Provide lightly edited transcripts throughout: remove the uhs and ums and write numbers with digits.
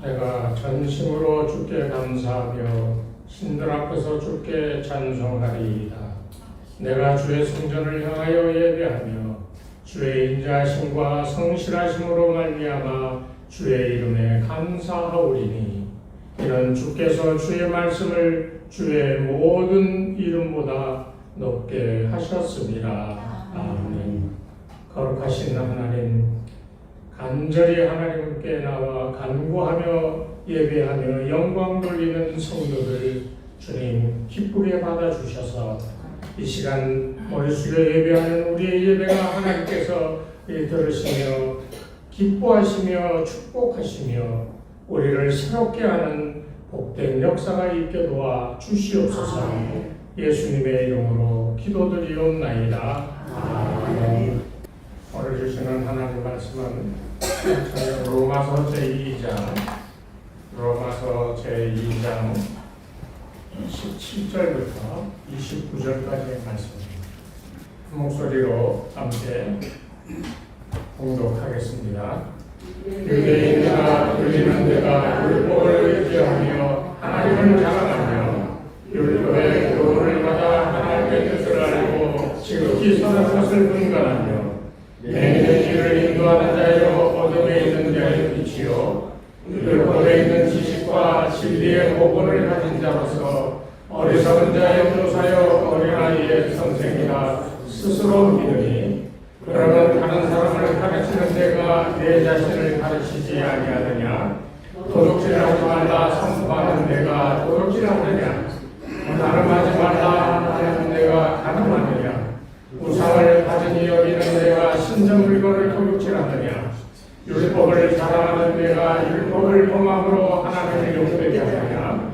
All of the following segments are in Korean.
내가 전심으로 주께 감사하며 신들 앞에서 주께 찬송하리이다. 내가 주의 성전을 향하여 예배하며 주의 인자하심과 성실하심으로 말미암아 주의 이름에 감사하오리니 이는 주께서 주의 말씀을 주의 모든 이름보다 높게 하셨습니다. 아멘. 거룩하신 하나님, 간절히 하나님께 나와 간구하며 예배하며 영광 돌리는 성도들 주님 기쁘게 받아주셔서 이 시간 머리 숙여 예배하는 우리의 예배가 하나님께서 들으시며 기뻐하시며 축복하시며 우리를 새롭게 하는 복된 역사가 있게 도와 주시옵소서. 예수님의 이름으로 기도드리옵나이다. 아멘. 오늘 주시는 하나님 말씀은 로마서 제2장 17절부터 29절까지의 말씀입니다. 한 목소리로 함께 봉독하겠습니다. 유대인이나 불리는 데가 율법을 의지하며 하나님을 자랑하며 율법의 교훈을 받아 하나님의 뜻을 알고 지극히 선한 것을 분간하며 내리는 길을 인도하는 자여 어둠에 있는 자의 빛이요 율법에 있는 지식과 진리의 모본을 가진 자로서 어리석은 자의 교사여 어린아이의 선생이라 스스로 믿으니 그러면 다른 사람을 가르치는 내가 내 자신을 가르치지 아니하느냐? 도둑질하지 말라 선포하는 내가 도둑질하느냐? 가늠하지 말라 하는 내가 가늠하느냐? 우상을 가지니 여기는 내가 신전 물건을 도둑질하느냐? 율법을 자랑하는 내가 율법을 범함으로 하나님의 용되게 하느냐?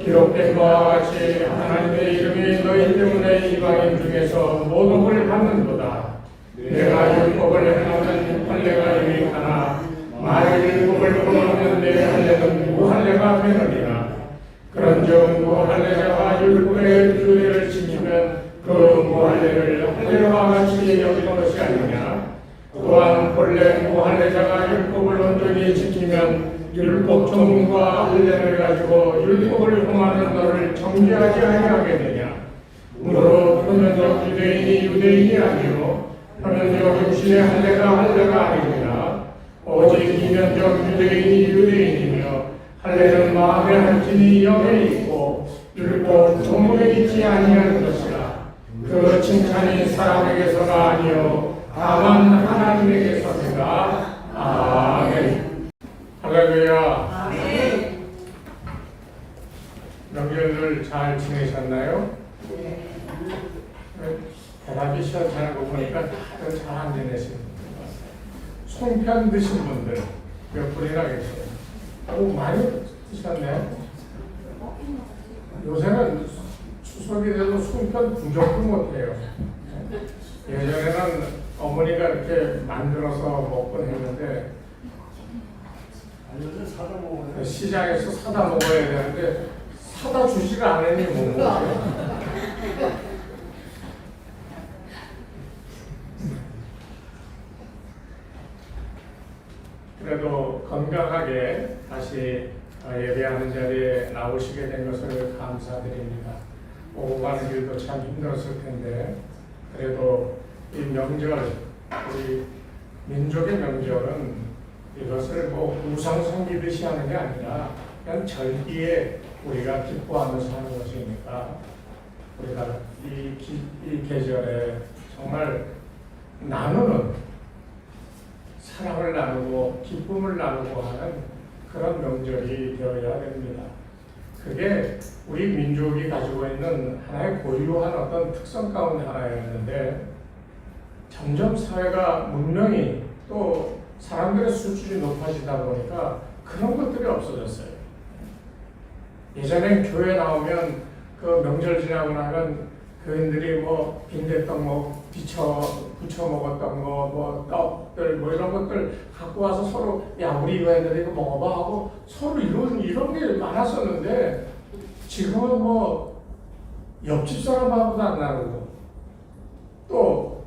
기록된 바와 같이 하나님의 이름이 너희 때문에 이방인 중에서 모독을 받는도다. 내가 율법을 행하면 할례가 유익하나 만일 율법을 범하면 내 할례는 무할례가 되느니라. 그런즉 무할례자가 율법의 규례를 지키면 그 무할례를 할례와 같이 여기는 것이 아니냐. 또한 본래 무할례자가 율법을 온전히 지키면 율법 전문과 할례를 가지고 율법을 범하는 너를 정죄하지 아니하게 되냐. 무릇 표면적 유대인이 유대인이 아니요 표면적 육신의 할례가 아니니라. 오직 이면적 유대인이 유대인이며 할례는 마음에 할지니 영에 있고 율법 조문에 있지 아니하는 것이라. 그 칭찬이 사람에게서가 아니요 다만 하나님에게서니라. 아멘. 할렐루야. 아멘. 명절들 잘 지내셨나요? 네. 대답이 시원찮은 거 보니까 다들 잘 안 지내시는 것 같아요. 송편 드신 분들 몇 분이나 계세요? 오, 많이 드셨네요. 요새는 추석이 돼도 송편 부족도 못해요. 예전에는 어머니가 이렇게 만들어서 먹곤 했는데 시장에서 사다 먹어야 되는데 사다 주지가 않으니 못 먹어요. 그래도 건강하게 다시 예배하는 자리에 나오시게 된 것을 감사드립니다. 오고 가는 길도 참 힘들었을 텐데 그래도 이 명절, 우리 민족의 명절은 이것을 뭐 우상 섬기듯이 하는 게 아니라 그냥 절기에 우리가 기뻐하면서 하는 것이니까 우리가 이 계절에 정말 나누는 사랑을 나누고 기쁨을 나누고 하는 그런 명절이 되어야 됩니다. 그게 우리 민족이 가지고 있는 하나의 고유한 어떤 특성 가운데 하나였는데 점점 사회가 문명이 또 사람들의 수준이 높아지다 보니까 그런 것들이 없어졌어요. 예전엔 교회 나오면 그 명절 지나고 나면 교인들이 뭐 빈대떡 부쳐 먹었던 거, 뭐 떡들 뭐 이런 것들 갖고 와서 서로 야 우리 이거 했는데 이거 먹어봐 하고 서로 이런 게 많았었는데 지금은 뭐 옆집 사람하고도 안 나누고 또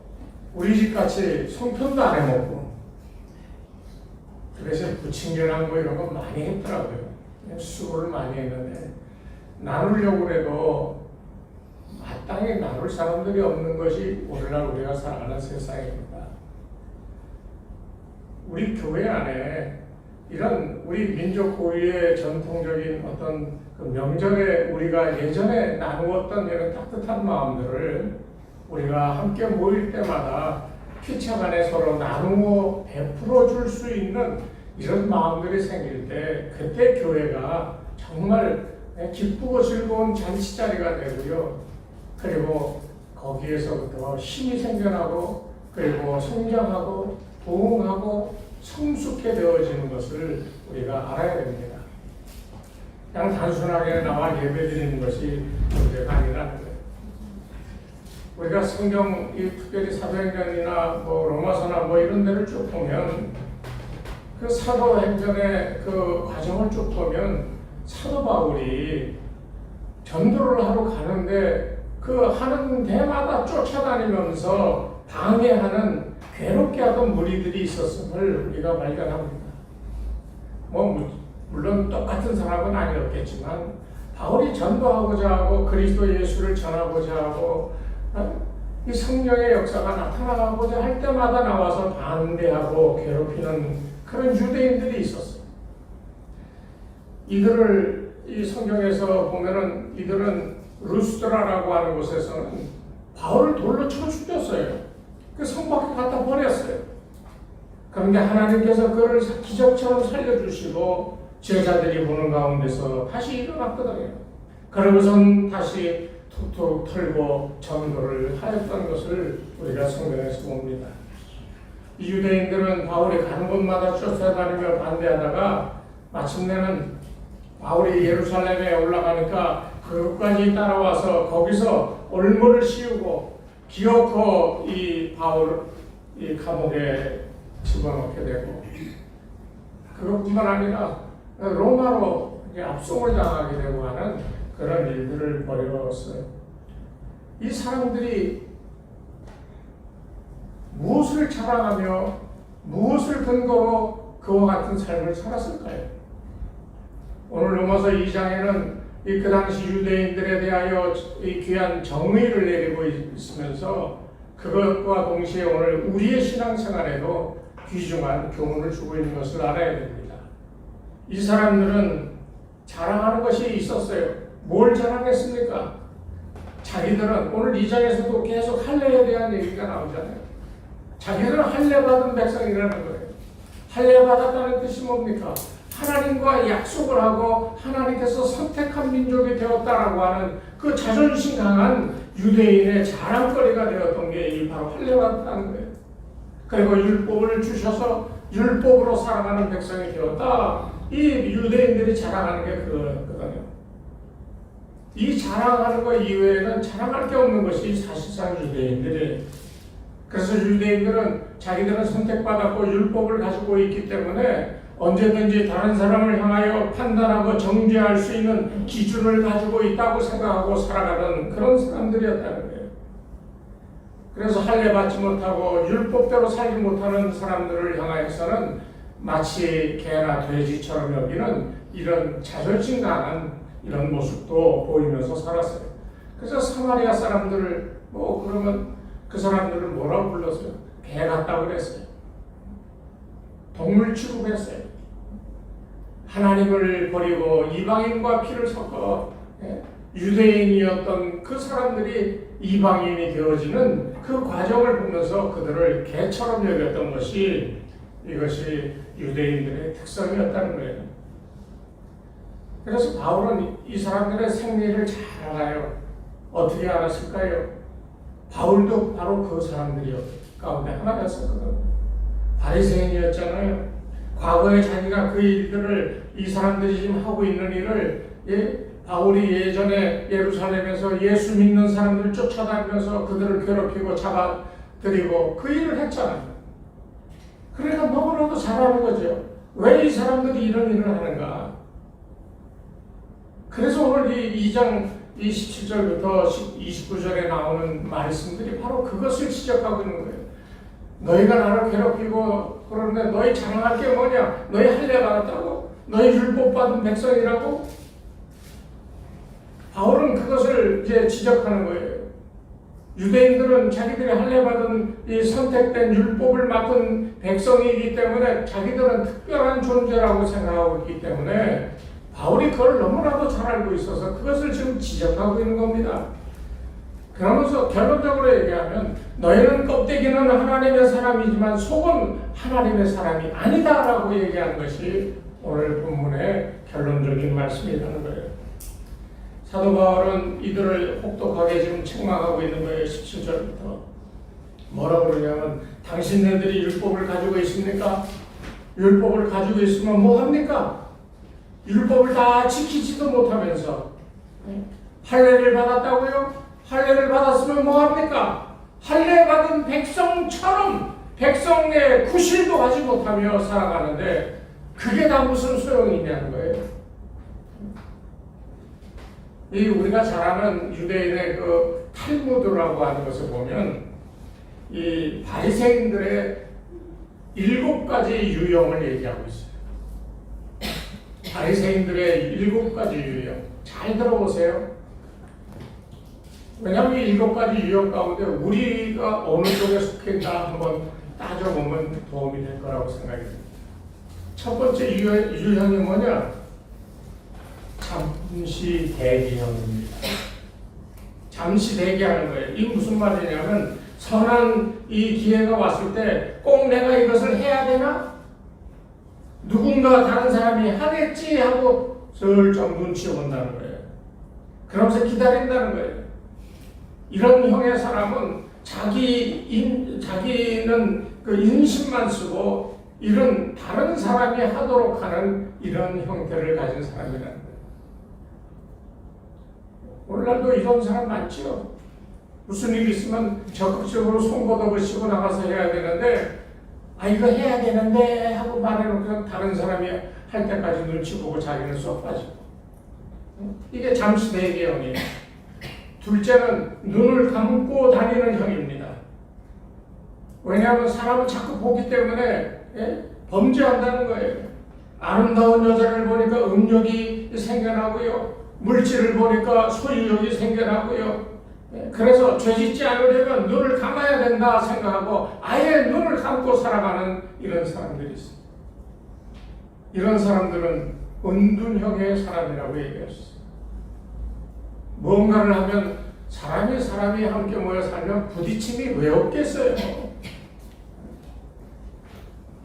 우리 집 같이 송편도 안 해 먹고 그래서 부침개랑 뭐 이런 거 많이 했더라고요. 수고를 많이 했는데 나누려고 해도 마땅히 나눌 사람들이 없는 것이 오늘날 우리가 살아가는 세상입니다. 우리 교회 안에 이런 우리 민족 고유의 전통적인 어떤 그 명절에 우리가 예전에 나누었던 이런 따뜻한 마음들을 우리가 함께 모일 때마다 피차간에 서로 나누어 베풀어 줄 수 있는 이런 마음들이 생길 때 그때 교회가 정말 기쁘고 즐거운 잔치자리가 되고요. 그리고 거기에서부터 힘이 생겨나고 그리고 성장하고 부흥하고 성숙해 되어지는 것을 우리가 알아야 됩니다. 그냥 단순하게 나와 예배드리는 것이 문제가 아니라는 거예요. 우리가 성경, 특별히 사도행전이나 뭐 로마서나 뭐 이런 데를 쭉 보면 그 사도행전의 그 과정을 쭉 보면 사도 바울이 전도를 하러 가는데 그 하는 데마다 쫓아다니면서 방해하는 괴롭게 하던 무리들이 있었음을 우리가 발견합니다. 물론 똑같은 사람은 아니었겠지만 바울이 전도하고자 하고 그리스도 예수를 전하고자 하고 이 성령의 역사가 나타나고자 할 때마다 나와서 반대하고 괴롭히는 그런 유대인들이 있었어요. 이들을 이 성경에서 보면은 이들은 루스드라라고 하는 곳에서는 바울을 돌로 쳐 죽였어요. 그 성 밖에 갖다 버렸어요. 그런데 하나님께서 그를 기적처럼 살려주시고 제자들이 보는 가운데서 다시 일어났거든요. 그러고선 다시 툭툭 털고 전도를 하였던 것을 우리가 성경에서 봅니다. 이 유대인들은 바울이 가는 곳마다 쫓아다니며 반대하다가 마침내는 바울이 예루살렘에 올라가니까 그것까지 따라와서 거기서 올무를 씌우고 기어코 이 바울 이 감옥에 집어넣게 되고 그것뿐만 아니라 로마로 압송을 당하게 되고 하는 그런 일들을 벌여왔어요. 이 사람들이 무엇을 자랑하며 무엇을 근거로 그와 같은 삶을 살았을까요? 오늘 로마서 2장에는 그 당시 유대인들에 대하여 이 귀한 정의를 내리고 있으면서 그것과 동시에 오늘 우리의 신앙생활에도 귀중한 교훈을 주고 있는 것을 알아야 됩니다. 이 사람들은 자랑하는 것이 있었어요. 뭘 자랑했습니까? 자기들은 오늘 2장에서도 계속 할례에 대한 얘기가 나오잖아요. 자기들은 할례받은 백성이라는 거예요. 할례받았다는 뜻이 뭡니까? 하나님과 약속을 하고 하나님께서 선택한 민족이 되었다라고 하는 그 자존심 강한 유대인의 자랑거리가 되었던 게 이 바로 할례받았다는 거예요. 그리고 율법을 주셔서 율법으로 살아가는 백성이 되었다. 이 유대인들이 자랑하는 게 그거거든요. 이 자랑하는 것 이외에는 자랑할 게 없는 것이 사실상 유대인들이에요. 그래서 유대인들은 자기들은 선택받았고 율법을 가지고 있기 때문에 언제든지 다른 사람을 향하여 판단하고 정죄할 수 있는 기준을 가지고 있다고 생각하고 살아가던 그런 사람들이었다는 거예요. 그래서 할례받지 못하고 율법대로 살지 못하는 사람들을 향하여서는 마치 개나 돼지처럼 여기는 이런 자존심 강한 이런 모습도 보이면서 살았어요. 그래서 사마리아 사람들을 그러면 그 사람들을 뭐라고 불렀어요? 개 같다고 그랬어요. 동물 취급했어요. 하나님을 버리고 이방인과 피를 섞어 유대인이었던 그 사람들이 이방인이 되어지는 그 과정을 보면서 그들을 개처럼 여겼던 것이 이것이 유대인들의 특성이었다는 거예요. 그래서 바울은 이 사람들의 생리를 잘 알아요. 어떻게 알았을까요? 바울도 바로 그 사람들이 가운데 하나였었거든요. 바리새인이었잖아요. 과거에 자기가 그 일들을 이 사람들이 지금 하고 있는 일을 바울이 예전에 예루살렘에서 예수 믿는 사람들을 쫓아다니면서 그들을 괴롭히고 잡아들이고 그 일을 했잖아요. 그러니까 너무나도 잘하는 거죠. 왜 이 사람들이 이런 일을 하는가? 그래서 오늘 이 2장 27절부터 29절에 나오는 말씀들이 바로 그것을 지적하고 있는 거예요. 너희가 나를 괴롭히고 그러는데 너희 자랑할 게 뭐냐? 너희 할례 받았다고? 너희 율법 받은 백성이라고? 바울은 그것을 이제 지적하는 거예요. 유대인들은 자기들이 할례 받은 이 선택된 율법을 맡은 백성이기 때문에 자기들은 특별한 존재라고 생각하고 있기 때문에 바울이 그걸 너무나도 잘 알고 있어서 그것을 지금 지적하고 있는 겁니다. 그러면서 결론적으로 얘기하면 너희는 껍데기는 하나님의 사람이지만 속은 하나님의 사람이 아니다라고 얘기한 것이 오늘 본문의 결론적인 말씀이라는 거예요. 사도 바울은 이들을 혹독하게 지금 책망하고 있는 거예요. 17절부터 뭐라고 그러냐면 당신네들이 율법을 가지고 있습니까? 율법을 가지고 있으면 뭐합니까? 율법을 다 지키지도 못하면서 할례를 받았다고요? 할례를 받았으면 뭐합니까? 할례 받은 백성처럼 백성의 구실도 하지 못하며 살아가는데 그게 다 무슨 소용이 있냐는 거예요. 이 우리가 잘 아는 유대인의 그 탈무드라고 하는 것을 보면 이 바리새인들의 7가지 유형을 얘기하고 있어요. 바리새인들의 7가지 유형. 잘 들어보세요. 왜냐하면 이 7가지 유형 가운데 우리가 어느 쪽에 속해 있나 한번 따져보면 도움이 될 거라고 생각이 듭니다. 첫 번째 유형이 뭐냐? 잠시 대기형입니다. 잠시 대기하는 거예요. 이 무슨 말이냐면 선한 이 기회가 왔을 때 꼭 내가 이것을 해야 되나? 누군가 다른 사람이 하겠지 하고 슬쩍 눈치 본다는 거예요. 그러면서 기다린다는 거예요. 이런 형의 사람은 자기는 그 인심만 쓰고 이런 다른 사람이 하도록 하는 이런 형태를 가진 사람이라는 거예요. 오늘날도 이런 사람 많죠. 무슨 일 있으면 적극적으로 손걷어 치고 나가서 해야 되는데 이거 해야 되는데 하고 말해놓고 다른 사람이 할 때까지 눈치 보고 자기는 쏙 빠지고 이게 잠시 대기형이에요. 둘째는 눈을 감고 다니는 형입니다. 왜냐하면 사람은 자꾸 보기 때문에 범죄한다는 거예요. 아름다운 여자를 보니까 음욕이 생겨나고요. 물질을 보니까 소유욕이 생겨나고요. 그래서 죄짓지 않으려면 눈을 감아야 된다 생각하고 아예 눈을 감고 살아가는 이런 사람들이 있어요. 이런 사람들은 은둔형의 사람이라고 얘기했어요. 뭔가를 하면 사람이 함께 모여 살면 부딪힘이 왜 없겠어요?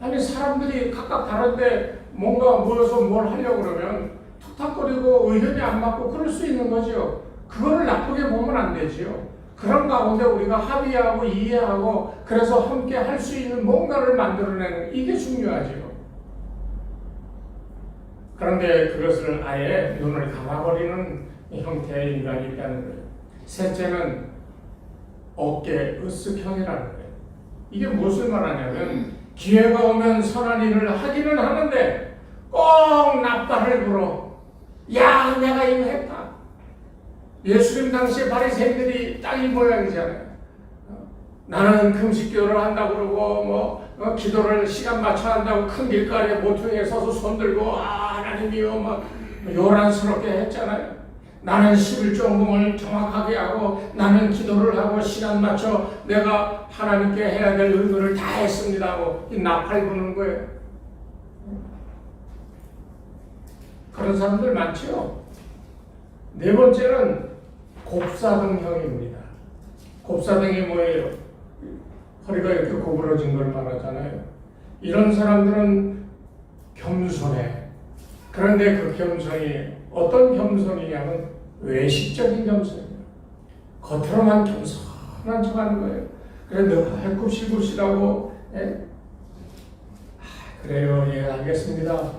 아니 사람들이 각각 다른데 뭔가 모여서 뭘 하려고 그러면 툭탁거리고 의견이 안 맞고 그럴 수 있는 거죠. 그거를 나쁘게 보면 안 되지요. 그런 가운데 우리가 합의하고 이해하고 그래서 함께 할 수 있는 뭔가를 만들어내는 이게 중요하지요. 그런데 그것을 아예 눈을 감아버리는 형태의 인간이 있다는 거예요. 셋째는 어깨 으쓱형이라는 거예요. 이게 무엇을 말하냐면 기회가 오면 선한 일을 하기는 하는데 꼭 나팔을 불어. 야, 내가 이거 했다. 예수님 당시에 바리새인들이 딱 이 모양이잖아요. 나는 금식기도를 한다고 그러고 기도를 시간 맞춰 한다고 큰 길가에 모퉁이에 서서 손들고 하나님이여 막 요란스럽게 했잖아요. 나는 11조금을 정확하게 하고 나는 기도를 하고 시간 맞춰 내가 하나님께 해야 될 의무를 다 했습니다 하고 이 나팔 부는 거예요. 그런 사람들 많죠. 네 번째는 곱사등형입니다. 곱사등이 뭐예요? 허리가 이렇게 구부러진 걸 말하잖아요. 이런 사람들은 겸손해. 그런데 그 겸손이 어떤 겸손이냐면 외식적인 겸손입니다. 겉으로만 겸손한 척 하는 거예요. 그래 늘 굽실굽실하고 그래요, 예, 알겠습니다.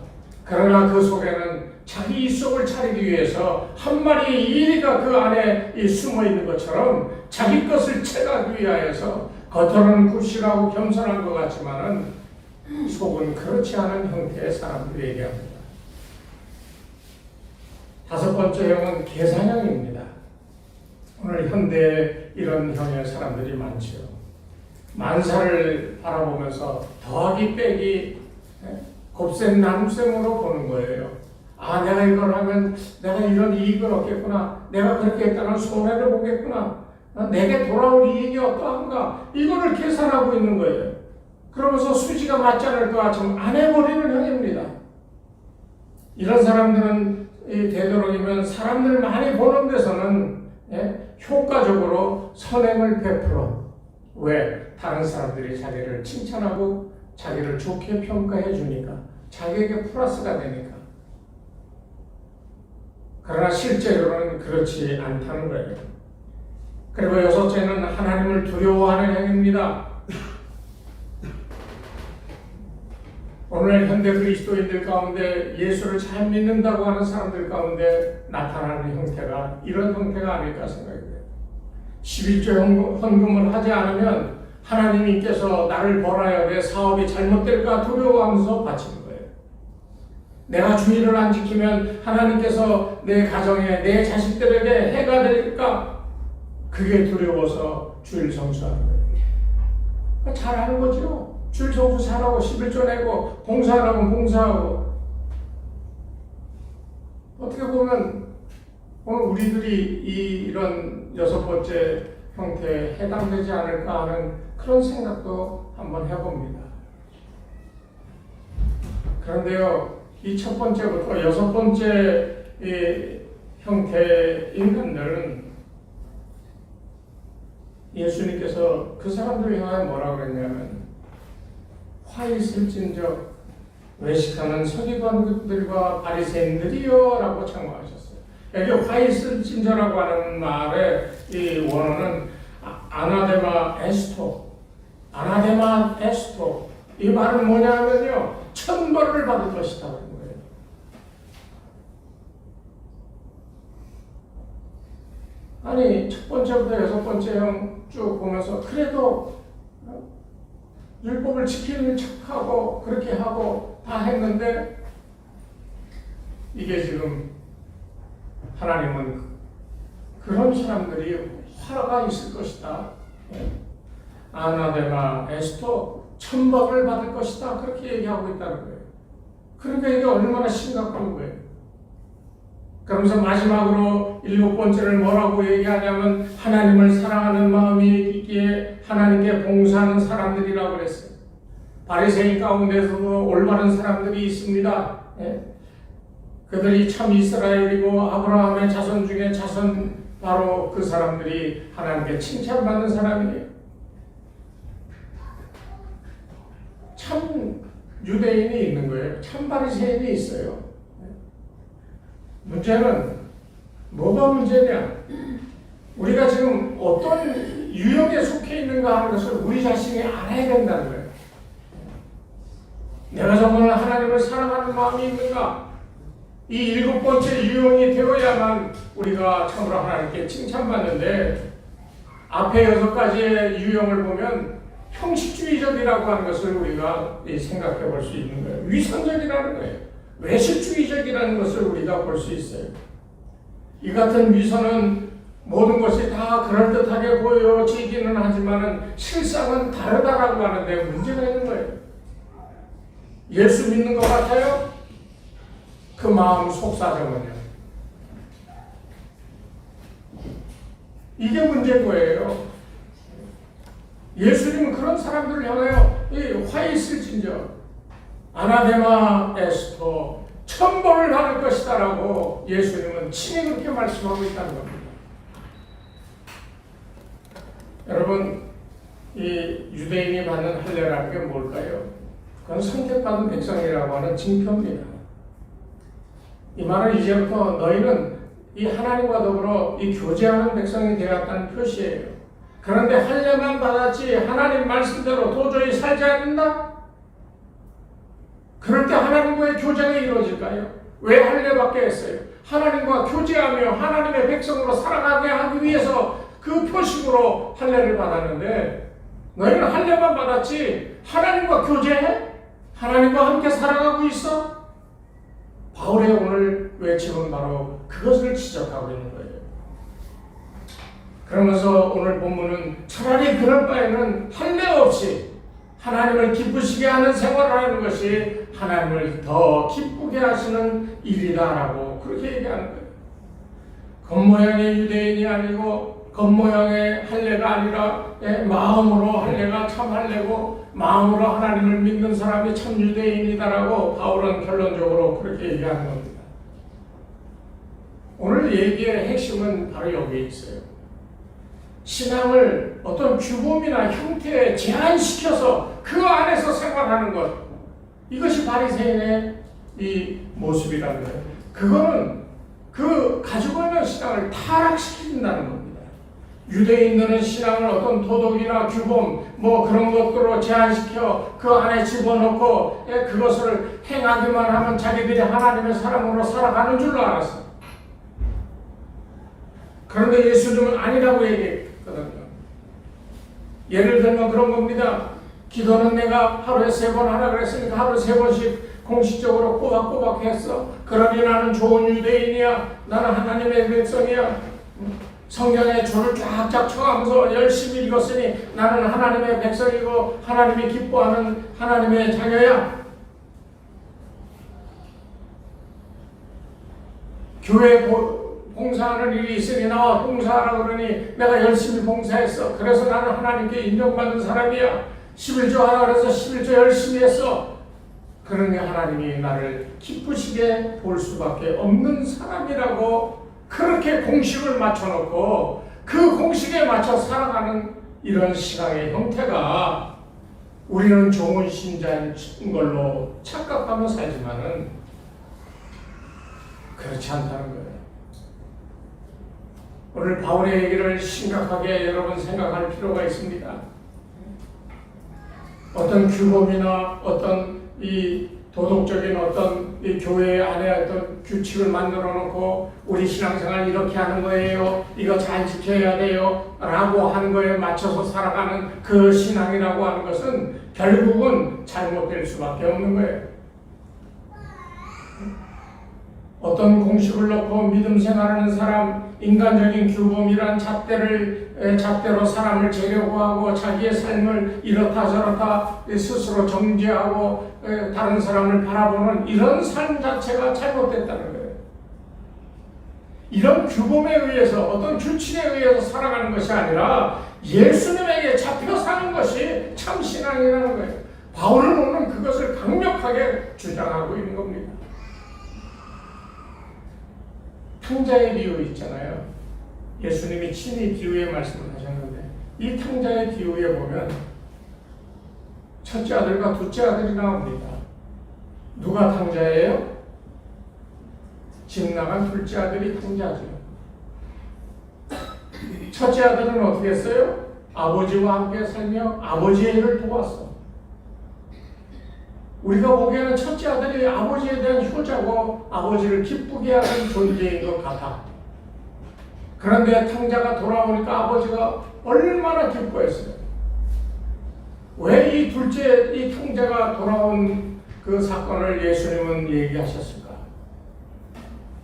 그러나 그 속에는 자기 입속을 차리기 위해서 한 마리의 이리가 그 안에 숨어 있는 것처럼 자기 것을 채가기 위하여서 겉으로는 굽실하고 겸손한 것 같지만은 속은 그렇지 않은 형태의 사람들을 얘기합니다. 다섯 번째 형은 계산형입니다. 오늘 현대에 이런 형의 사람들이 많죠. 만사를 바라보면서 더하기 빼기 곱셈 나눗셈으로 보는 거예요. 아, 내가 이걸 하면 내가 이런 이익을 얻겠구나. 내가 그렇게 했다는 손해를 보겠구나. 내게 돌아올 이익이 어떠한가. 이거를 계산하고 있는 거예요. 그러면서 수지가 맞지 않을까 좀 안 해버리는 형입니다. 이런 사람들은 되도록이면 사람들 많이 보는 데서는 효과적으로 선행을 베풀어. 왜? 다른 사람들이 자기를 칭찬하고 자기를 좋게 평가해 주니까, 자기에게 플러스가 되니까. 그러나 실제로는 그렇지 않다는 거예요. 그리고 여섯째는 하나님을 두려워하는 행위입니다. 오늘 현대 그리스도인들 가운데 예수를 잘 믿는다고 하는 사람들 가운데 나타나는 형태가 이런 형태가 아닐까 생각이 돼요. 11조 헌금을 하지 않으면 하나님께서 나를 벌하여 내 사업이 잘못될까 두려워하면서 바치는 거예요. 내가 주의를 안 지키면 하나님께서 내 가정에 내 자식들에게 해가 될까, 그게 두려워서 주일 성수하는 거예요. 잘하는 거죠. 주일 성수 잘하고 11조 내고 봉사하라고 봉사하고. 어떻게 보면 오늘 우리들이 이런 여섯 번째 형태에 해당되지 않을까 하는 그런 생각도 한번 해봅니다. 그런데요, 이 첫 번째부터 여섯 번째 형태의 인간들은 예수님께서 그 사람들을 향해 뭐라고 그랬냐면, 화 있을진저 외식하는 서기관들과 바리새인들이여 라고 창조하셨어요. 여기 화 있을진저라고 하는 말의 이 원어는 아나데마 에스토, 아나데마 에스토. 이 말은 뭐냐 하면요, 천벌을 받을 것이다 하는 거예요. 아니, 첫 번째부터 여섯 번째 형 쭉 보면서 그래도 율법을 지키는 척하고 그렇게 하고 다 했는데, 이게 지금 하나님은 그런 사람들이 화가 있을 것이다. 아나데마 에스토, 천벌을 받을 것이다. 그렇게 얘기하고 있다는 거예요. 그러니까 이게 얼마나 심각한 거예요. 그러면서 마지막으로 일곱 번째를 뭐라고 얘기하냐면, 하나님을 사랑하는 마음이 있기에 하나님께 봉사하는 사람들이라고 그랬어요. 바리새인 가운데서도 올바른 사람들이 있습니다. 그들이 참 이스라엘이고 아브라함의 자손 중에 자손, 바로 그 사람들이 하나님께 칭찬받는 사람이에요. 참 유대인이 있는 거예요. 참 바리새인이 있어요. 문제는 뭐가 문제냐? 우리가 지금 어떤 유형에 속해 있는가 하는 것을 우리 자신이 알아야 된다는 거예요. 내가 정말 하나님을 사랑하는 마음이 있는가? 이 일곱 번째 유형이 되어야만 우리가 참으로 하나님께 칭찬받는데, 앞에 여섯 가지의 유형을 보면 형식주의적이라고 하는 것을 우리가 생각해 볼 수 있는 거예요. 위선적이라는 거예요. 외식주의적이라는 것을 우리가 볼 수 있어요. 이 같은 위선은 모든 것이 다 그럴듯하게 보여지기는 하지만 실상은 다르다라고 하는데 문제가 있는 거예요. 예수 믿는 것 같아요? 그 마음 속사정은요. 이게 문제인 거예요. 예수님은 그런 사람들을 향하여 화 있을진저 아나데마 에스토, 천벌을 받을 것이다 라고 예수님은 친히 그렇게 말씀하고 있다는 겁니다. 여러분, 이 유대인이 받는 할례라는 게 뭘까요? 그건 선택받은 백성이라고 하는 징표입니다. 이 말은 이제부터 너희는 이 하나님과 더불어 이 교제하는 백성이 되었다는 표시예요. 그런데 할례만 받았지 하나님 말씀대로 도저히 살지 않는다? 그럴 때 하나님과의 교제가 이루어질까요? 왜 할례받게 했어요? 하나님과 교제하며 하나님의 백성으로 살아가게 하기 위해서 그 표식으로 할례를 받았는데, 너희는 할례만 받았지 하나님과 교제해? 하나님과 함께 살아가고 있어? 바울의 오늘 외침은 바로 그것을 지적하고 있는 거예요. 그러면서 오늘 본문은 차라리 그럴 바에는 할례 없이 하나님을 기쁘시게 하는 생활을 하는 것이 하나님을 더 기쁘게 하시는 일이다라고 그렇게 얘기하는 거예요. 겉모양의 유대인이 아니고 겉모양의 할례가 아니라 마음으로 할례가 참 할례고 마음으로 하나님을 믿는 사람이 참 유대인이다라고 바울은 결론적으로 그렇게 얘기하는 겁니다. 오늘 얘기의 핵심은 바로 여기에 있어요. 신앙을 어떤 규범이나 형태에 제한시켜서 그 안에서 생활하는 것, 이것이 바리새인의 이 모습이라는 거예요. 그거는 그 가지고 있는 신앙을 타락시킨다는 겁니다. 유대인들은 신앙을 어떤 도덕이나 규범 뭐 그런 것들로 제한시켜 그 안에 집어넣고 그것을 행하기만 하면 자기들이 하나님의 사람으로 살아가는 줄로 알았어요. 그런데 예수님은 아니라고 얘기했거든요. 예를 들면 그런 겁니다. 기도는 내가 하루에 3번 하라 그랬으니까 하루에 3번씩 공식적으로 꼬박꼬박 했어. 그러니 나는 좋은 유대인이야. 나는 하나님의 백성이야. 성경에 줄을 쫙쫙 쳐가면서 열심히 읽었으니 나는 하나님의 백성이고 하나님이 기뻐하는 하나님의 자녀야. 교회 봉사하는 일이 있으니 나와 봉사하라 그러니 내가 열심히 봉사했어. 그래서 나는 하나님께 인정받는 사람이야. 11조 하라 그래서 11조 열심히 했어. 그러니 하나님이 나를 기쁘시게 볼 수밖에 없는 사람이라고 그렇게 공식을 맞춰놓고 그 공식에 맞춰 살아가는 이런 신앙의 형태가 우리는 좋은 신자인 걸로 착각하며 살지만은 그렇지 않다는 거예요. 오늘 바울의 얘기를 심각하게 여러분 생각할 필요가 있습니다. 어떤 규범이나 어떤 이 도덕적인 어떤 이 교회 안에 어떤 규칙을 만들어 놓고 우리 신앙생활 이렇게 하는 거예요. 이거 잘 지켜야 돼요. 라고 하는 거에 맞춰서 살아가는 그 신앙이라고 하는 것은 결국은 잘못될 수밖에 없는 거예요. 어떤 공식을 놓고 믿음 생활하는 사람, 인간적인 규범이란 잣대로 사람을 재려고 하고 자기의 삶을 이렇다 저렇다 스스로 정죄하고 다른 사람을 바라보는 이런 삶 자체가 잘못됐다는 거예요. 이런 규범에 의해서 어떤 규칙에 의해서 살아가는 것이 아니라 예수님에게 잡혀 사는 것이 참 신앙이라는 거예요. 바울은 오늘 그것을 강력하게 주장하고 있는 겁니다. 탕자의 비유 있잖아요. 예수님이 친히 비유의 말씀을 하셨는데 이 탕자의 비유에 보면 첫째 아들과 둘째 아들이 나옵니다. 누가 탕자예요? 집 나간 둘째 아들이 탕자죠. 첫째 아들은 어떻게 했어요? 아버지와 함께 살며 아버지의 일을 도왔어. 우리가 보기에는 첫째 아들이 아버지에 대한 효자고 아버지를 기쁘게 하는 존재인 것 같아. 그런데 탕자가 돌아오니까 아버지가 얼마나 기뻐했어요. 왜 이 탕자가 돌아온 그 사건을 예수님은 얘기하셨을까?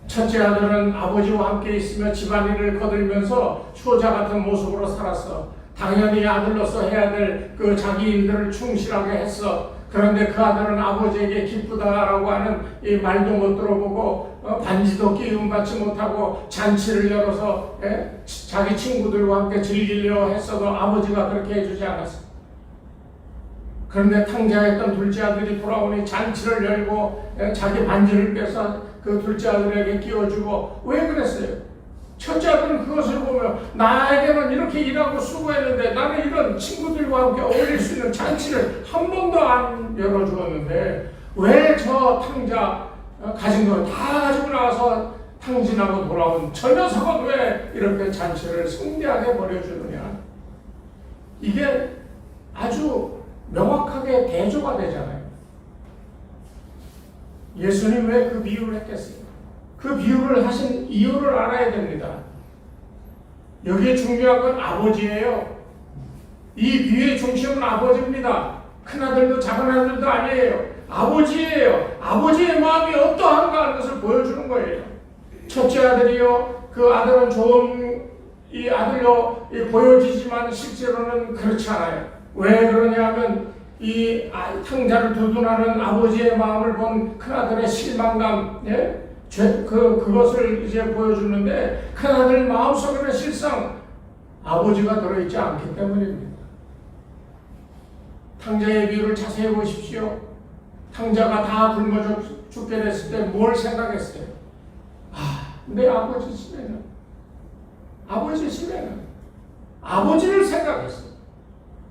첫째 아들은 아버지와 함께 있으며 집안일을 거들면서 효자 같은 모습으로 살았어. 당연히 아들로서 해야 될 그 자기 일들을 충실하게 했어. 그런데 그 아들은 아버지에게 기쁘다라고 하는 이 말도 못 들어보고 반지도 끼움받지 못하고 잔치를 열어서 자기 친구들과 함께 즐기려 했어도 아버지가 그렇게 해주지 않았어. 그런데 탕자했던 둘째 아들이 돌아오니 잔치를 열고 자기 반지를 빼서 그 둘째 아들에게 끼워주고 왜 그랬어요? 첫째 아들은 그것을 보며 나에게는 이렇게 일하고 수고했는데 나는 이런 친구들과 함께 어울릴 수 있는 잔치를 한 번도 안 열어주었는데 왜 저 탕자 가진 거 다 가지고 나와서 탕진하고 돌아온 저 녀석은 왜 이렇게 잔치를 성대하게 벌여주느냐. 이게 아주 명확하게 대조가 되잖아요. 예수님 왜 그 비유를 했겠어요? 그 비유를 하신 이유를 알아야 됩니다. 여기에 중요한 건 아버지예요. 이 비유의 중심은 아버지입니다. 큰아들도 작은아들도 아니에요. 아버지예요. 아버지의 마음이 어떠한가 하는 것을 보여주는 거예요. 첫째 아들이요. 그 아들은 좋은 이 아들로 보여지지만 실제로는 그렇지 않아요. 왜 그러냐면 이 탕자를 두둔하는 아버지의 마음을 본 큰아들의 실망감, 예? 그것을 이제 보여주는데 큰아들 마음속에는 실상 아버지가 들어있지 않기 때문입니다. 탕자의 비유를 자세히 보십시오. 탕자가 다 굶어 죽게 됐을 때 뭘 생각했어요? 내 아버지 집에는 아버지를 생각했어요.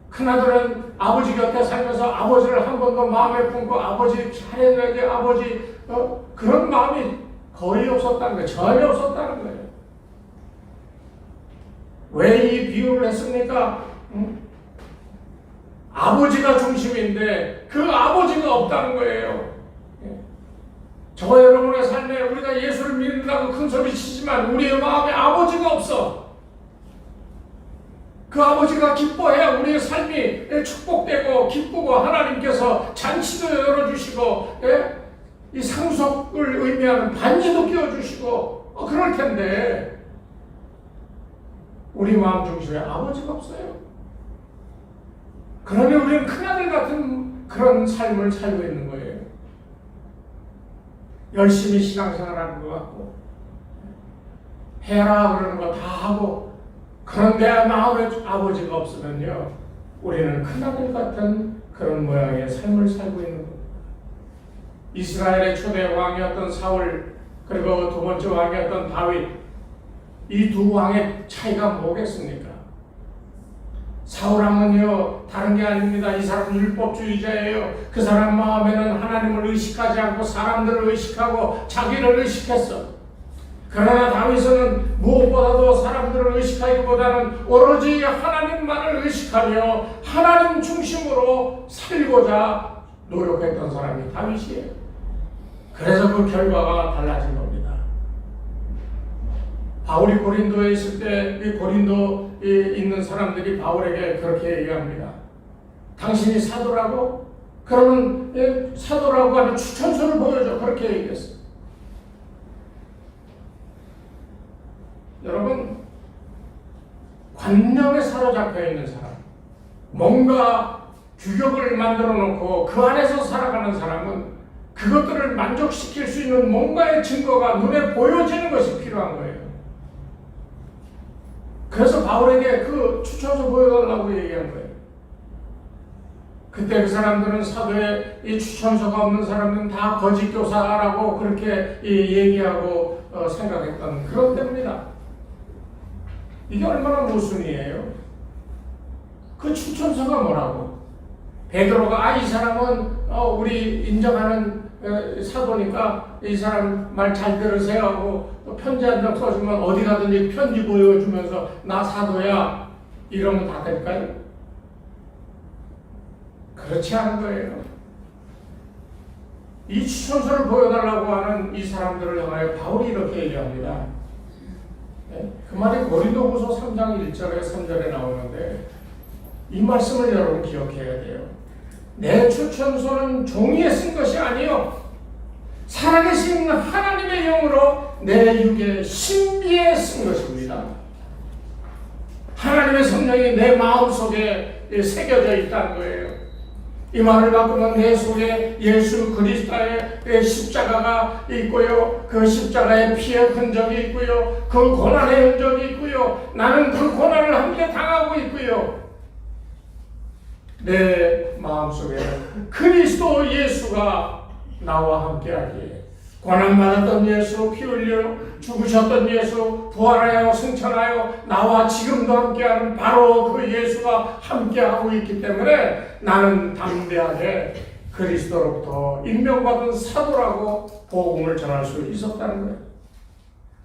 큰아들은 아버지 곁에 살면서 아버지를 한 번도 마음에 품고 아버지 잘해야지 아버지 그런 마음이 거의 없었다는 거예요. 전혀 없었다는 거예요. 왜 이 비유를 했습니까? 아버지가 중심인데 그 아버지가 없다는 거예요. 저와 여러분의 삶에 우리가 예수를 믿는다고 큰 소리 치지만 우리의 마음에 아버지가 없어. 그 아버지가 기뻐해야 우리의 삶이 축복되고 기쁘고 하나님께서 잔치도 열어주시고 이 상속을 의미하는 반지도 끼워주시고 그럴 텐데 우리 마음 중심에 아버지가 없어요. 그러니 우리는 큰아들 같은 그런 삶을 살고 있는 거예요. 열심히 신앙생활하는 것 같고 해라 그러는 거 다 하고 그런데 마음에 아버지가 없으면요 우리는 큰아들 같은 그런 모양의 삶을 살고 있는 겁니다. 이스라엘의 초대 왕이었던 사울 그리고 두 번째 왕이었던 다윗 이 두 왕의 차이가 뭐겠습니까? 사울왕은요 다른 게 아닙니다. 이 사람은 율법주의자예요. 그 사람 마음에는 하나님을 의식하지 않고 사람들을 의식하고 자기를 의식했어. 그러나 다윗은 무엇보다도 사람들을 의식하기보다는 오로지 하나님만을 의식하며 하나님 중심으로 살고자 노력했던 사람이 다윗이에요. 그래서 그 결과가 달라진 겁니다. 바울이 고린도에 있을 때 이 고린도에 있는 사람들이 바울에게 그렇게 얘기합니다. 당신이 사도라고? 그러면 사도라고 하면 추천서를 보여줘. 그렇게 얘기했어요. 여러분 관념에 사로잡혀 있는 사람 뭔가 규격을 만들어 놓고 그 안에서 살아가는 사람은 그것들을 만족시킬 수 있는 뭔가의 증거가 눈에 보여지는 것이 필요한 거예요. 그래서 바울에게 그 추천서 보여달라고 얘기한 거예요. 그때 그 사람들은 사도에 이 추천서가 없는 사람은 다 거짓 교사라고 그렇게 얘기하고 생각했던 그런 때입니다. 이게 얼마나 모순이에요. 그 추천서가 뭐라고? 베드로가 이 사람은 우리 인정하는 사도니까 이 사람 말 잘 들으세요 하고 편지 한 장 써주면 어디 가든지 편지 보여주면서 나 사도야 이러면 다 될까요? 그렇지 않은 거예요. 이 추천서를 보여달라고 하는 이 사람들을 향하여 바울이 이렇게 얘기합니다. 그 말이 고린도후서 3장 1절에 3절에 나오는데 이 말씀을 여러분 기억해야 돼요. 내 추천서는 종이에 쓴 것이 아니요 살아계신 하나님의 영으로 내 육의 신비에 쓴 것입니다. 하나님의 성령이 내 마음속에 새겨져 있다는 거예요. 이 말을 바꾸면 내 속에 예수 그리스도의 십자가가 있고요. 그 십자가의 피의 흔적이 있고요. 그 고난의 흔적이 있고요. 나는 그 고난을 함께 당하고 있고요. 내 마음속에는 그리스도 예수가 나와 함께하기에 고난받았던 예수, 피 흘려 죽으셨던 예수, 부활하여 승천하여 나와 지금도 함께하는 바로 그 예수가 함께하고 있기 때문에 나는 담대하게 그리스도로부터 임명받은 사도라고 복음을 전할 수 있었다는 거예요.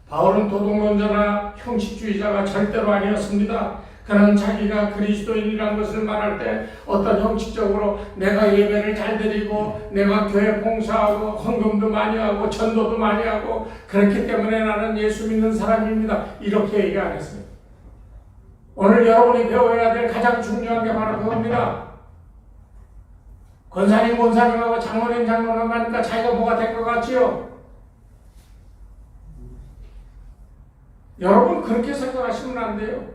바울은 도덕론자나 형식주의자가 절대로 아니었습니다. 그는 자기가 그리스도인이라는 것을 말할 때 어떤 형식적으로 내가 예배를 잘 드리고 내가 교회 봉사하고 헌금도 많이 하고 전도도 많이 하고 그렇기 때문에 나는 예수 믿는 사람입니다. 이렇게 얘기 안 했어요. 오늘 여러분이 배워야 될 가장 중요한 게 바로 그겁니다. 권사님 권사님하고 장로님 장로님 하니까 자기가 뭐가 될 것 같지요? 여러분 그렇게 생각하시면 안 돼요.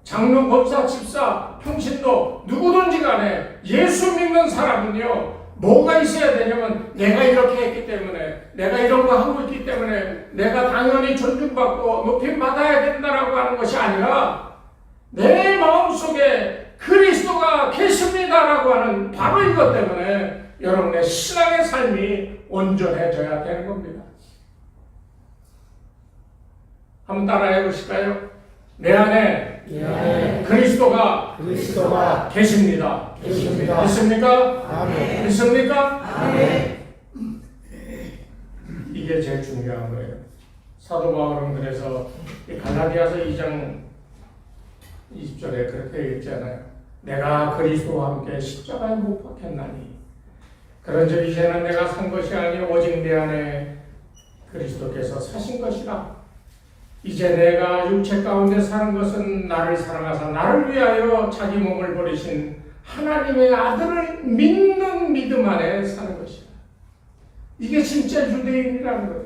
장로, 법사, 집사, 평신도 누구든지 간에 예수 믿는 사람은요, 뭐가 있어야 되냐면 내가 이렇게 했기 때문에, 내가 이런 거 하고 있기 때문에 내가 당연히 존중받고 높임받아야 된다라고 하는 것이 아니라 내 마음속에 그리스도가 계십니다라고 하는 바로 이것 때문에 여러분의 신앙의 삶이 온전해져야 되는 겁니다. 한번 따라해 보실까요? 내 안에 그리스도가 계십니다. 믿습니까? 아멘. 믿습니까? 아멘. 이게 제일 중요한 거예요. 사도 바울은 그래서 갈라디아서 2장 20절에 그렇게 얘기했잖아요. 내가 그리스도와 함께 십자가에 못 박혔나니 그런즉 이제는 내가 산 것이 아니 오직 내 안에 그리스도께서 사신 것이라. 이제 내가 육체 가운데 사는 것은 나를 사랑하사 나를 위하여 자기 몸을 버리신 하나님의 아들을 믿는 믿음 안에 사는 것이다. 이게 진짜 유대인이라는 거예요.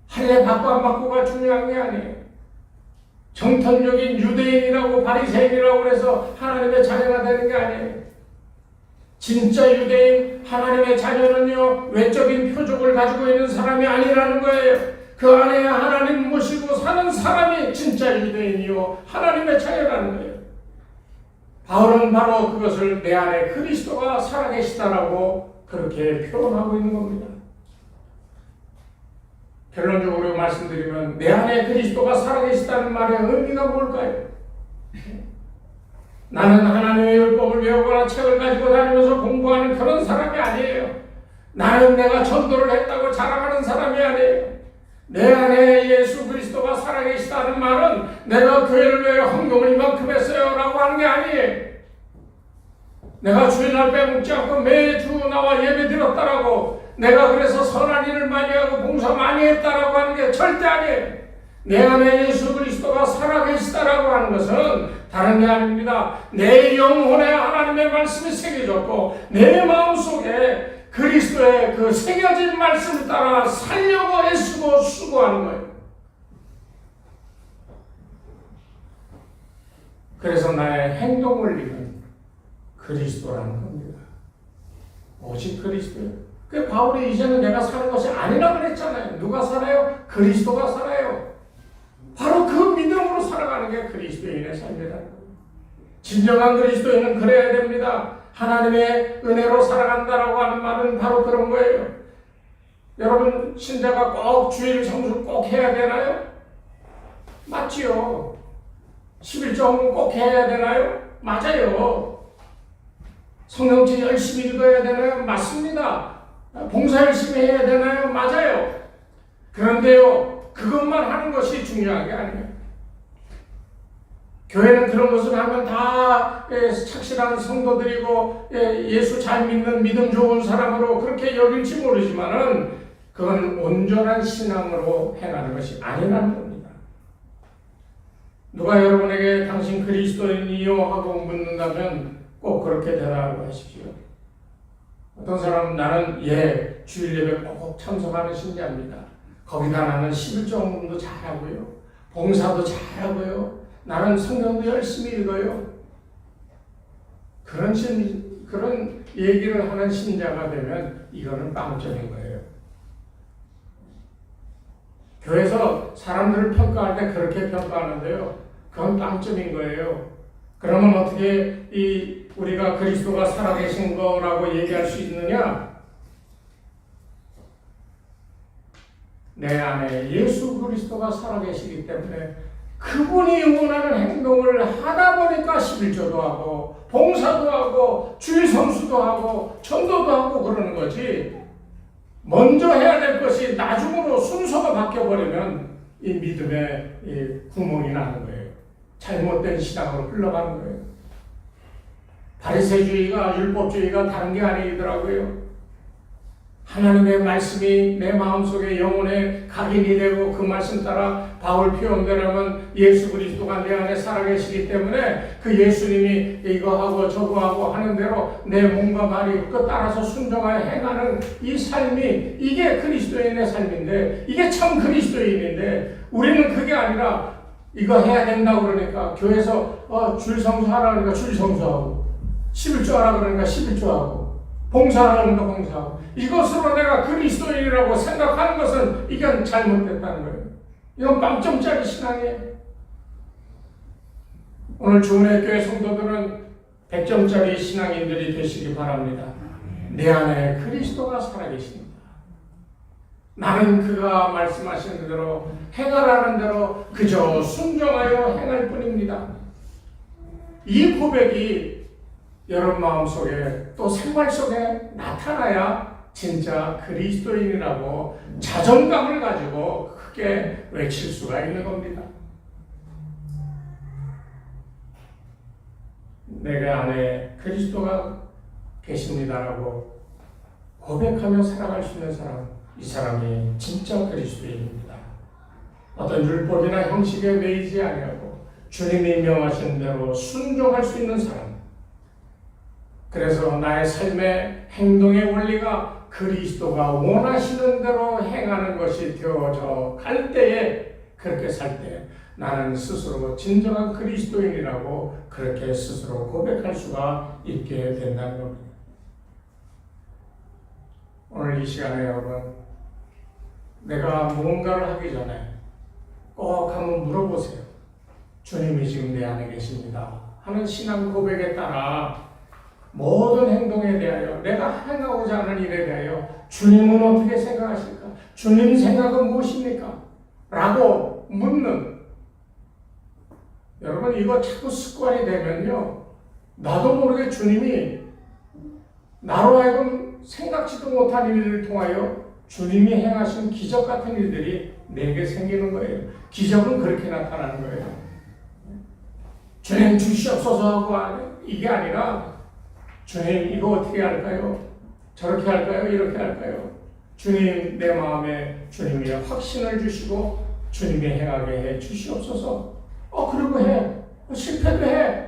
할례 받고 안 받고가 중요한 게 아니에요. 정통적인 유대인이라고 바리새인이라고 해서 하나님의 자녀가 되는 게 아니에요. 진짜 유대인, 하나님의 자녀는요, 외적인 표적을 가지고 있는 사람이 아니라는 거예요. 그 안에 하나님 모시고 사는 사람이 진짜 유대인이요, 하나님의 자녀라는 거예요. 바울은 바로 그것을 내 안에 그리스도가 살아계시다라고 그렇게 표현하고 있는 겁니다. 결론적으로 말씀드리면 내 안에 그리스도가 살아계시다는 말의 의미가 뭘까요? 나는 하나님의 율법을 외우거나 책을 가지고 다니면서 공부하는 그런 사람이 아니에요. 나는 내가 전도를 했다고 자랑하는 사람이 아니에요. 내 안에 예수 그리스도가 살아계시다는 말은 내가 교회를 위해 헌금을 이만큼 했어요 라고 하는 게 아니에요. 내가 주일날 빼먹지 않고 매주 나와 예배 드렸다라고, 내가 그래서 선한 일을 많이 하고 봉사 많이 했다라고 하는 게 절대 아니에요. 내 안에 예수 그리스도가 살아계시다라고 하는 것은 다른 게 아닙니다. 내 영혼에 하나님의 말씀이 새겨졌고 내 마음속에 그리스도의 그 새겨진 말씀을 따라 살려고 애쓰고 수고하는 거예요. 그래서 나의 행동 원리는 그리스도라는 겁니다. 오직 그리스도예요. 그 바울이 이제는 내가 사는 것이 아니라 그랬잖아요. 누가 살아요? 그리스도가 살아요. 바로 그 믿음으로 살아가는 게 그리스도인의 삶이라는 거예요. 진정한 그리스도인은 그래야 됩니다. 하나님의 은혜로 살아간다라고 하는 말은 바로 그런 거예요. 여러분, 신자가 꼭 주일 성수 꼭 해야 되나요? 맞지요. 11조는 꼭 해야 되나요? 맞아요. 성경책 열심히 읽어야 되나요? 맞습니다. 봉사 열심히 해야 되나요? 맞아요. 그런데요, 그것만 하는 것이 중요한 게 아니에요. 교회는 그런 것을 하면 다 착실한 성도들이고 예수 잘 믿는 믿음 좋은 사람으로 그렇게 여길지 모르지만은 그건 온전한 신앙으로 행하는 것이 아니라는 겁니다. 누가 여러분에게 당신 그리스도인이요 하고 묻는다면 꼭 그렇게 대답을 하십시오. 어떤 사람은 나는 주일 예배 꼭 참석하는 신자입니다. 거기다 나는 11조금도 잘하고요. 봉사도 잘하고요. 나는 성경도 열심히 읽어요. 그런 얘기를 하는 신자가 되면 이거는 빵점인 거예요. 교회에서 사람들을 평가할 때 그렇게 평가하는데요. 그건 빵점인 거예요. 그러면 어떻게 우리가 그리스도가 살아계신 거라고 얘기할 수 있느냐? 내 안에 예수 그리스도가 살아계시기 때문에 그분이 원하는 행동을 하다 보니까 11조도 하고 봉사도 하고 주일 성수도 하고 전도도 하고 그러는 거지, 먼저 해야 될 것이 나중으로 순서가 바뀌어버리면 이 믿음에 구멍이 나는 거예요. 잘못된 신앙으로 흘러가는 거예요. 바리새주의가 율법주의가 다른 게 아니더라고요. 하나님의 말씀이 내 마음속에 영혼에 각인이 되고 그 말씀 따라 바울 표현대로면 예수 그리스도가 내 안에 살아계시기 때문에 그 예수님이 이거 하고 저거 하고 하는 대로 내 몸과 말이 그 따라서 순종하여 행하는 이 삶이 이게 그리스도인의 삶인데 이게 참 그리스도인인데 우리는 그게 아니라 이거 해야 된다고 그러니까 교회에서 줄 성수하라 그러니까 줄 성수하고 11조 하라 그러니까 11조 하고 봉사하라 그러니까 봉사하고 이것으로 내가 그리스도인이라고 생각하는 것은 이건 잘못됐다는 거예요. 이건 빵점짜리 신앙이에요. 오늘 주은혜 교회 성도들은 100점짜리 신앙인들이 되시기 바랍니다. 내 안에 그리스도가 살아계십니다. 나는 그가 말씀하시는 대로 행하라는 대로 그저 순종하여 행할 뿐입니다. 이 고백이 여러분 마음속에 또 생활 속에 나타나야 진짜 그리스도인이라고 자존감을 가지고 크게 외칠 수가 있는 겁니다. 내가 안에 그리스도가 계십니다라고 고백하며 살아갈 수 있는 사람, 이 사람이 진짜 그리스도인입니다. 어떤 율법이나 형식에 매이지 아니하고 주님이 명하신 대로 순종할 수 있는 사람. 그래서 나의 삶의 행동의 원리가 그리스도가 원하시는 대로 행하는 것이 되어져 갈 때에 그렇게 살 때 나는 스스로 진정한 그리스도인이라고 그렇게 스스로 고백할 수가 있게 된다는 겁니다. 오늘 이 시간에 여러분 내가 무언가를 하기 전에 꼭 한번 물어보세요. 주님이 지금 내 안에 계십니다 하는 신앙 고백에 따라 모든 행동에 대하여 내가 행하고자 하는 일에 대하여 주님은 어떻게 생각하실까? 주님 생각은 무엇입니까? 라고 묻는 여러분 이거 자꾸 습관이 되면요 나도 모르게 주님이 나로 하여금 생각지도 못한 일을 통하여 주님이 행하신 기적 같은 일들이 내게 생기는 거예요. 기적은 그렇게 나타나는 거예요. 주님 주시옵소서 하고 이게 아니라 주님 이거 어떻게 할까요? 저렇게 할까요? 이렇게 할까요? 주님 내 마음에 주님이 확신을 주시고 주님이 행하게 해 주시옵소서. 그리고 해. 실패도 해.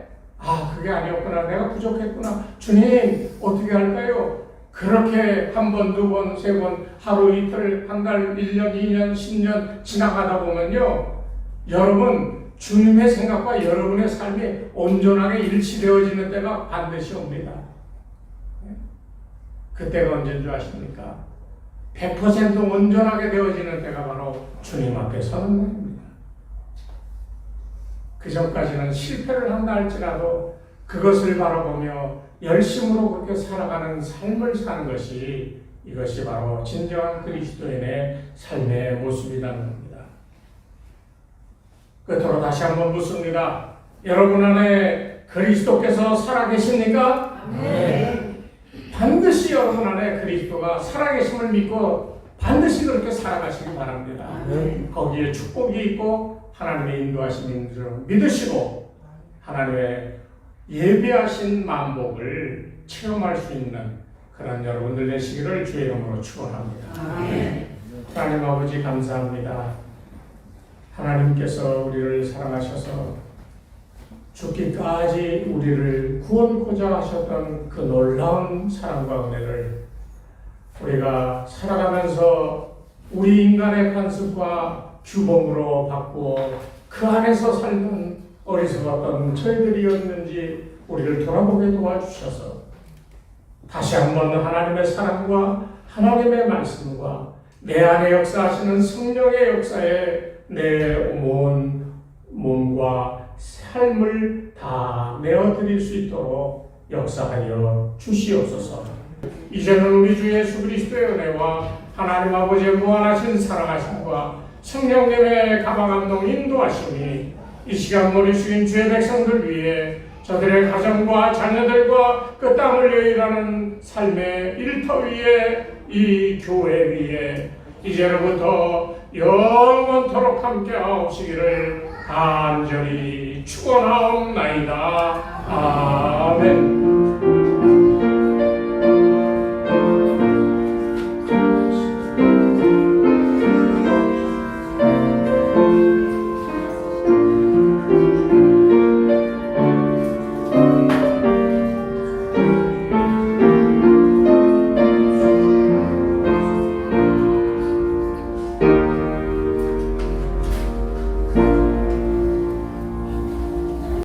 그게 아니었구나. 내가 부족했구나. 주님 어떻게 할까요? 그렇게 한 번, 두 번, 세 번, 하루, 이틀, 한 달, 1년, 2년, 10년 지나가다 보면요. 여러분 주님의 생각과 여러분의 삶이 온전하게 일치되어지는 때가 반드시 옵니다. 그때가 언제인 줄 아십니까? 100% 온전하게 되어지는 때가 바로 주님 앞에 서는 날입니다. 그 전까지는 실패를 한다 할지라도 그것을 바라보며 열심으로 그렇게 살아가는 삶을 사는 것이 이것이 바로 진정한 그리스도인의 삶의 모습이라는 겁니다. 끝으로 다시 한번 묻습니다. 여러분 안에 그리스도께서 살아계십니까? 네. 반드시 여러분 안에 그리스도가 살아계심을 믿고 반드시 그렇게 살아가시기 바랍니다. 거기에 축복이 있고 하나님의 인도하심인 줄 믿으시고 하나님의 예비하신 만복을 체험할 수 있는 그런 여러분들 되시기를 주의 이름으로 축원합니다. 하나님 아버지 감사합니다. 하나님께서 우리를 사랑하셔서 죽기까지 우리를 구원코자 하셨던 그 놀라운 사랑과 은혜를 우리가 살아가면서 우리 인간의 관습과 규범으로 바꾸어 그 안에서 살던 어리석었던 저희들이었는지 우리를 돌아보게 도와주셔서 다시 한번 하나님의 사랑과 하나님의 말씀과 내 안에 역사하시는 성령의 역사에 내 몸과 삶을 다 내어드릴 수 있도록 역사하여 주시옵소서. 이제는 우리 주 예수 그리스도의 은혜와 하나님 아버지의 무한하신 사랑하심과 성령님의 가방감동 인도하심이 이 시간 머리 숙인 주의 백성들 위해 저들의 가정과 자녀들과 그 땀 흘려 일하는 삶의 일터 위에 이 교회 위에 이제로부터 영원토록 함께 하옵시기를 간절히 축원하옵나이다. 아멘.